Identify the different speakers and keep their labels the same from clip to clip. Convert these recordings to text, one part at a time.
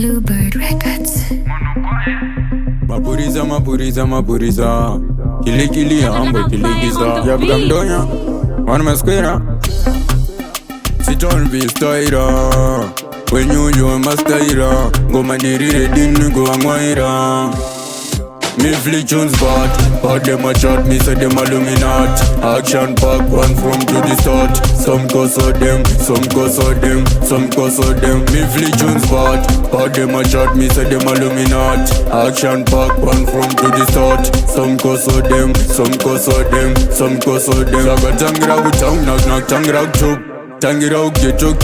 Speaker 1: Bluebirdrecodz.
Speaker 2: Mapuriza. Kili hambo kiligiza. Yabuga mdonya. Wana masquera. Sit on Verstyle. When you master. Go mandiri Riddim go angwaira. Me flick tunes bad them a chat, me say them illuminat. Action pack one from to the start. Some cause of them, some cause of them, some cause of them. Me flick tunes bad them a chat, me say them illuminat. Action pack one from to the start. Some cause of them, some cause of them, some cause of them. Saga tangira utang knock tangira chop. Tangira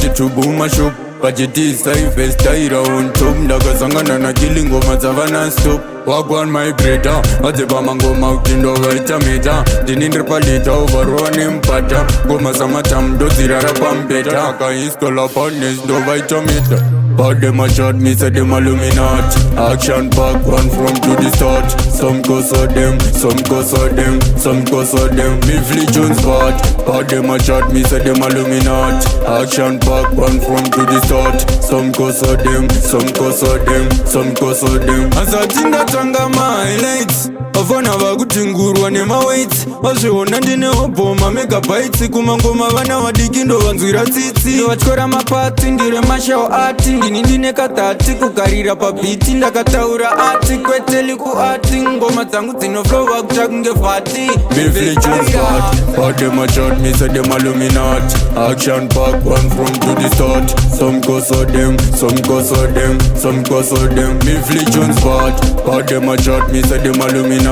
Speaker 2: get to boom a shop. Bajeti sai Verstyle on top. Ndaga sangana na killing ngoma zavana stop. Wagwan my breda, azeba mangoma ukindo waita meta. Dinindri palita overone mpata. Goma samatam do zirara pampeta. Aka install uponness do waita meta. Bad them a shot, me say them illuminat. Action pack one from to the start. Some cause of them, some cause of them, some cause of them. Me flick tunes bad them a shot, me say them illuminat. Action pack one from to the start. Some cause of them, some cause of them, some cause of them. Asatinda tanga my highlights. Avana vakutingurwa nemaweights. Vazviona ndine obhoma megabytes. Kumangoma vana vadikindo vanzwira tsitsi. Vatyora mapati ndire mashawo ati. Ndine katati kugarira pabhiti. Ndakataura ati kweteli kuati. Ngoma dzangu dzinoflowa kuchakunge fati. Me flick tunes bad them a chat, me say them illuminat. Action pack one from to the start. Some cause of them, some cause of them, some cause of them. Me flick tunes bad them a chat, me say them illuminat.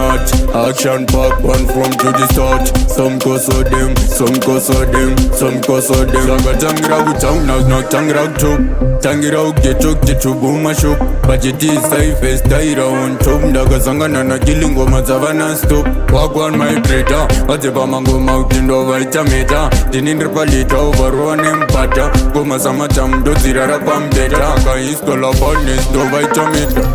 Speaker 2: Action pack one from to the start. Some cause of them, some cause of them, some cause of them. Saga tangira utang knock tangira chop. Tangira get to boom a shop. Bajeti sai Verstyle on top. Ndaga sangana na killing ngoma zavana stop. Wagwan my breda, azeba mangoma ukindo waita meta. Dinindri palita overone mpata. Goma samatam do zirara pampeta. Aka install uponness do waita meta.